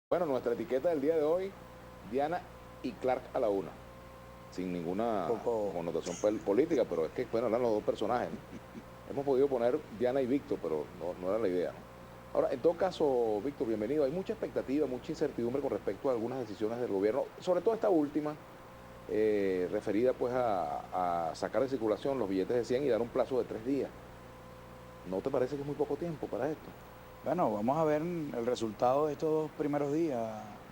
Bueno, nuestra etiqueta del día de hoy, Diana y Clark a la una, sin ninguna Poco. connotación política, pero es que, bueno, eran los dos personajes, ¿no? Hemos podido poner Diana y Víctor, pero no era la idea, ¿no? Ahora, en todo caso, Víctor, bienvenido. Hay mucha expectativa, mucha incertidumbre con respecto a algunas decisiones del gobierno, sobre todo esta última, referida pues a sacar de circulación los billetes de 100 y dar un plazo de 3 días. ¿No te parece que es muy poco tiempo para esto? Bueno, vamos a ver el resultado de estos 2 primeros días,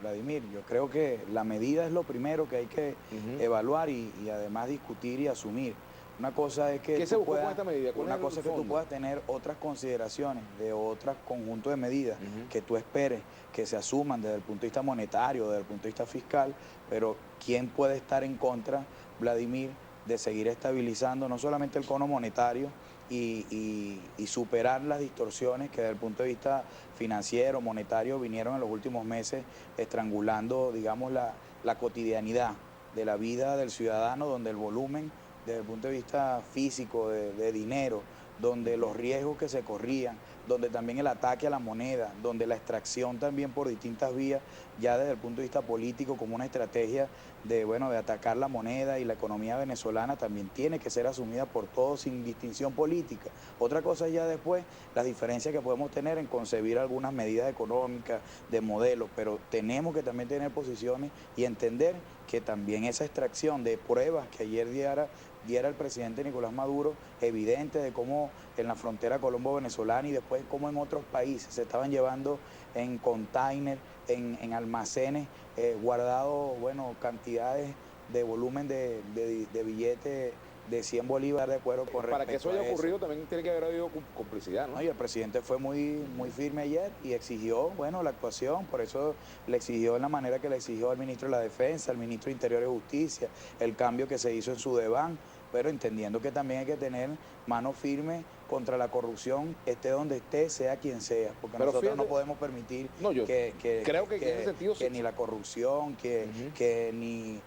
Vladimir. Yo creo que la medida es lo primero que hay que Ujú. evaluar y además discutir y asumir. Una cosa es que ¿Qué se tú buscó con puedas, esta medida? ¿Cuál es una el cosa es que tú fondo? puedas tener otras consideraciones de otros conjuntos de medidas Ujú. que tú esperes que se asuman desde el punto de vista monetario, desde el punto de vista fiscal, pero ¿quién puede estar en contra, Vladimir, de seguir estabilizando no solamente el cono monetario y superar las distorsiones que desde el punto de vista financiero, monetario, vinieron en los últimos meses estrangulando, digamos, la cotidianidad de la vida del ciudadano, donde el volumen desde el punto de vista físico, de dinero, donde los riesgos que se corrían, donde también el ataque a la moneda, donde la extracción también por distintas vías, ya desde el punto de vista político como una estrategia de, bueno, de atacar la moneda y la economía venezolana también tiene que ser asumida por todos sin distinción política. Otra cosa es ya después las diferencias que podemos tener en concebir algunas medidas económicas, de modelos, pero tenemos que también tener posiciones y entender que también esa extracción de pruebas que ayer diera el presidente Nicolás Maduro, evidente de cómo en la frontera colombo-venezolana y después cómo en otros países se estaban llevando en container, en almacenes, guardados, bueno, cantidades de volumen de billetes de 100 bolívares de acuerdo con Para que eso respecto haya a eso. ocurrido también tiene que haber habido complicidad, ¿no? ¿No? Y el presidente fue muy Ujú. firme ayer y exigió, bueno, la actuación, por eso le exigió en la manera que le exigió al ministro de la Defensa, al ministro de Interior y Justicia, el cambio que se hizo en su deván, pero entendiendo que también hay que tener mano firme contra la corrupción, esté donde esté, sea quien sea, porque Pero nosotros no fíjate, podemos permitir no, yo que, que, creo que, que en ese que, sentido sí. que ni la corrupción, Ujú. que ni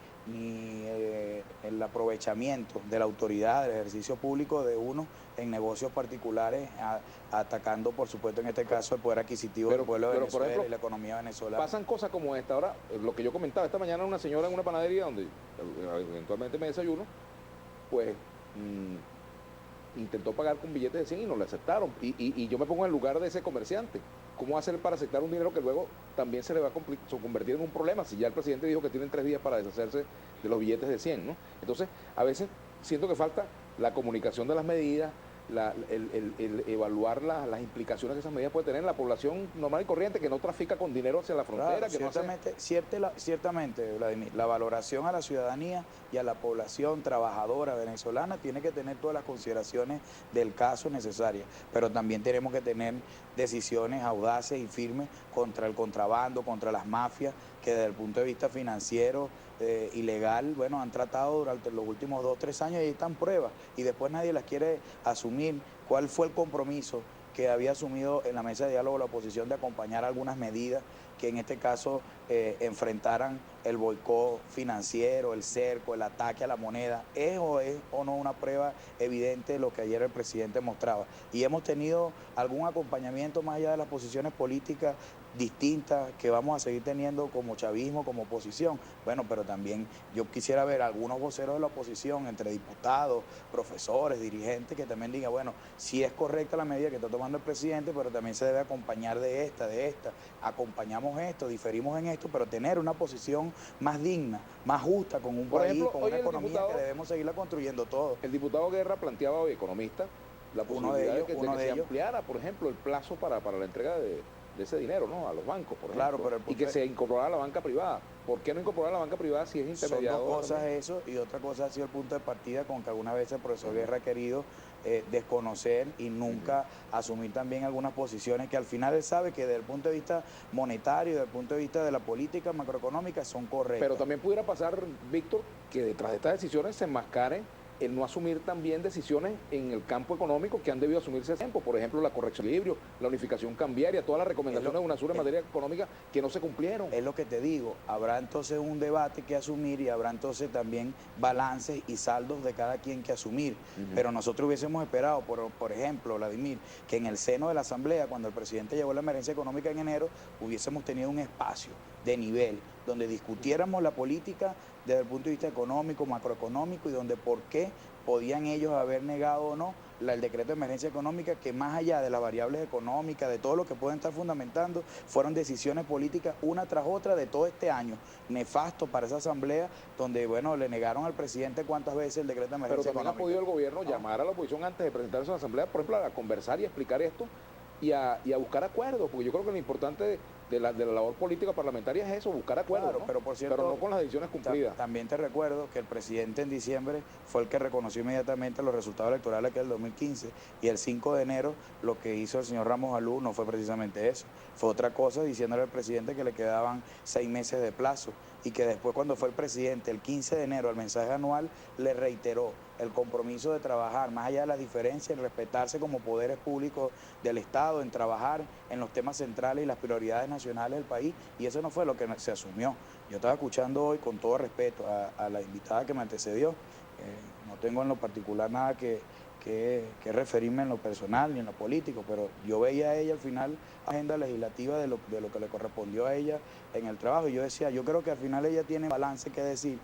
el aprovechamiento de la autoridad, del ejercicio público de uno en negocios particulares, atacando, por supuesto, en este caso, el poder adquisitivo del pueblo de Pero por Venezuela ejemplo, y la economía venezolana. pasan cosas como esta. Ahora, lo que yo comentaba, esta mañana una señora en una panadería donde eventualmente me desayuno, pues intentó pagar con billetes de 100 y no le aceptaron. Y yo me pongo en el lugar de ese comerciante. ¿Cómo hacer para aceptar un dinero que luego también se le va a convertir en un problema? Si ya el presidente dijo que tienen 3 días para deshacerse de los billetes de 100, ¿no? Entonces, a veces siento que falta la comunicación de las medidas, el evaluar las implicaciones que esas medidas pueden tener en la población normal y corriente que no trafica con dinero hacia la Claro, frontera, que no hace... ciertamente, Vladimir, la valoración a la ciudadanía y a la población trabajadora venezolana tiene que tener todas las consideraciones del caso necesarias, pero también tenemos que tener decisiones audaces y firmes contra el contrabando, contra las mafias, que desde el punto de vista financiero, ilegal, bueno, han tratado durante los últimos 2 o 3 años y ahí están pruebas, y después nadie las quiere asumir. ¿Cuál fue el compromiso que había asumido en la mesa de diálogo la oposición de acompañar algunas medidas que en este caso enfrentaran el boicot financiero, el cerco, el ataque a la moneda? ¿Es o no una prueba evidente de lo que ayer el presidente mostraba? Y hemos tenido algún acompañamiento más allá de las posiciones políticas distintas que vamos a seguir teniendo como chavismo, como oposición. Bueno, pero también yo quisiera ver algunos voceros de la oposición, entre diputados, profesores, dirigentes, que también digan, bueno, sí es correcta la medida que está tomando el presidente, pero también se debe acompañar de esta. Acompañamos esto, diferimos en esto, pero tener una posición más digna, más justa con un Por país, ejemplo, con hoy una economía que debemos seguirla construyendo todos. el diputado Guerra planteaba hoy, economista, la Uno de posibilidad ellos, de uno que de se ellos, ampliara, por ejemplo, el plazo para la entrega de ese dinero, ¿no? A los bancos, por claro, ejemplo, pero el y que punto es, se incorporara a la banca privada. ¿Por qué no incorporar a la banca privada si es son dos intermediadora cosas también? eso y otra cosa ha sido el punto de partida con que algunas veces el profesor Ajá, Guerra ha querido desconocer y ujú. nunca asumir también algunas posiciones que al final él sabe que desde el punto de vista monetario, desde el punto de vista de la política macroeconómica son Pero correctas. también pudiera pasar, Víctor, que detrás de estas decisiones se enmascare el no asumir también decisiones en el campo económico que han debido asumirse a tiempo. Por ejemplo, la corrección de equilibrio, la unificación cambiaria, todas las recomendaciones de UNASUR en materia económica que no se cumplieron. Es lo que te digo, habrá entonces un debate que asumir y habrá entonces también balances y saldos de cada quien que asumir. Pero nosotros hubiésemos esperado, por ejemplo, Vladimir, que en el seno de la Asamblea, cuando el presidente llevó la emergencia económica en enero, hubiésemos tenido un espacio de nivel donde discutiéramos la política desde el punto de vista económico, macroeconómico, y donde por qué podían ellos haber negado o no el decreto de emergencia económica, que más allá de las variables económicas, de todo lo que pueden estar fundamentando, fueron decisiones políticas una tras otra de todo este año, nefasto para esa asamblea, donde, bueno, le negaron al presidente cuántas veces el decreto de emergencia económica. Pero también ha podido el gobierno llamar a la oposición antes de presentarse a la asamblea, por ejemplo, a conversar y explicar esto y a buscar acuerdos, porque yo creo que lo importante de la labor política parlamentaria es eso, buscar acuerdos, claro, ¿no? pero por cierto, pero no con las decisiones cumplidas. También te recuerdo que el presidente en diciembre fue el que reconoció inmediatamente los resultados electorales que del 2015, y el 5 de enero lo que hizo el señor Ramos Alú no fue precisamente eso, fue otra cosa, diciéndole al presidente que le quedaban 6 meses de plazo, y que después, cuando fue el presidente el 15 de enero al mensaje anual, le reiteró el compromiso de trabajar más allá de las diferencias, en respetarse como poderes públicos del Estado, en trabajar en los temas centrales y las prioridades nacionales del país, y eso no fue lo que se asumió. Yo estaba escuchando hoy, con todo respeto, a la invitada que me antecedió, no tengo en lo particular nada que referirme en lo personal ni en lo político, pero yo veía a ella al final agenda legislativa de lo que le correspondió a ella en el trabajo, y yo decía, yo creo que al final ella tiene balance que decir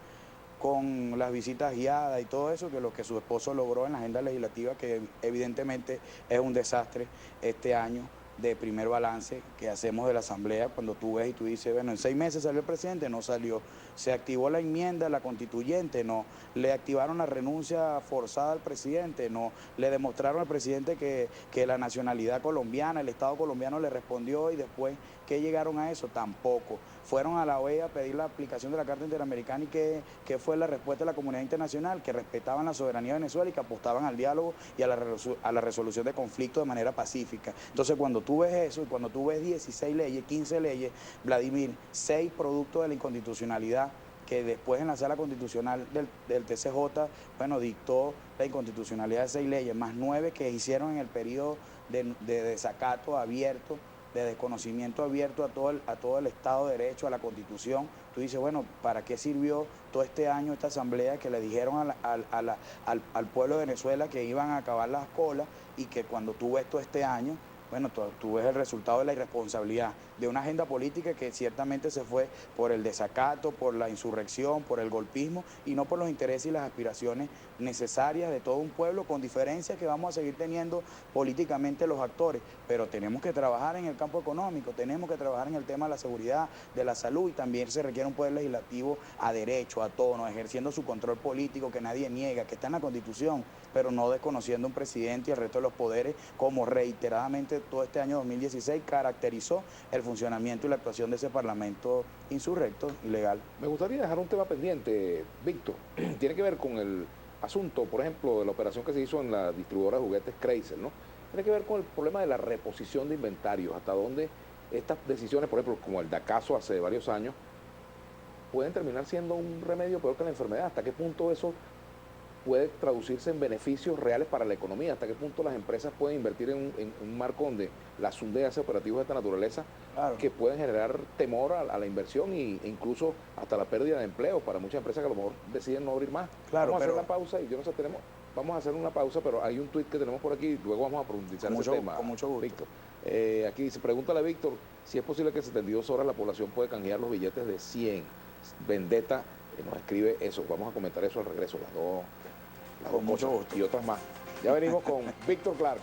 con las visitas guiadas y todo eso, que lo que su esposo logró en la agenda legislativa, que evidentemente es un desastre este año de primer balance que hacemos de la Asamblea, cuando tú ves y tú dices, bueno, en 6 meses salió el presidente, no salió, se activó la enmienda, la constituyente, no, le activaron la renuncia forzada al presidente, no, le demostraron al presidente que la nacionalidad colombiana, el Estado colombiano le respondió, y después, ¿qué llegaron a eso? Tampoco. Fueron a la OEA a pedir la aplicación de la Carta Interamericana, y ¿qué fue la respuesta de la comunidad internacional? Que respetaban la soberanía de Venezuela y que apostaban al diálogo y a la resolución de conflictos de manera pacífica. Entonces, cuando tú ves eso, y cuando tú ves 16 leyes, 15 leyes, Vladimir, 6 productos de la inconstitucionalidad, que después en la sala constitucional del TCJ, bueno, dictó la inconstitucionalidad de 6 leyes, más 9 que hicieron en el periodo de desacato abierto, de desconocimiento abierto a todo el Estado de Derecho, a la Constitución. Tú dices, bueno, ¿para qué sirvió todo este año esta asamblea que le dijeron al pueblo de Venezuela que iban a acabar las colas, y que cuando tú ves todo este año, bueno, tú ves el resultado de la irresponsabilidad de una agenda política que ciertamente se fue por el desacato, por la insurrección, por el golpismo, y no por los intereses y las aspiraciones necesarias de todo un pueblo, con diferencias que vamos a seguir teniendo políticamente los actores, pero tenemos que trabajar en el campo económico, tenemos que trabajar en el tema de la seguridad, de la salud, y también se requiere un poder legislativo a derecho, a tono, ejerciendo su control político que nadie niega, que está en la Constitución, pero no desconociendo un presidente y el resto de los poderes, como reiteradamente todo este año 2016 caracterizó el funcionamiento y la actuación de ese Parlamento insurrecto, ilegal. Me gustaría dejar un tema pendiente, Víctor. Tiene que ver con el asunto, por ejemplo, de la operación que se hizo en la distribuidora de juguetes Chrysler, ¿no? Tiene que ver con el problema de la reposición de inventarios, hasta dónde estas decisiones, por ejemplo, como el DACASO hace varios años, pueden terminar siendo un remedio peor que la enfermedad. ¿Hasta qué punto eso puede traducirse en beneficios reales para la economía? ¿Hasta qué punto las empresas pueden invertir en un marco donde la SUNDE hace operativos de esta naturaleza, claro, que pueden generar temor a la inversión e incluso hasta la pérdida de empleo para muchas empresas que a lo mejor deciden no abrir más? Claro, vamos a hacer una pausa, y yo no sé, vamos a hacer una pausa, pero hay un tuit que tenemos por aquí y luego vamos a profundizar en ese tema. Con mucho gusto. Víctor. Aquí dice, pregúntale a Víctor si es posible que en 72 horas la población puede canjear los billetes de 100. Vendetta nos escribe eso. Vamos a comentar eso al regreso, las dos con mucho gusto. Y otras más. Ya venimos con Víctor Clark.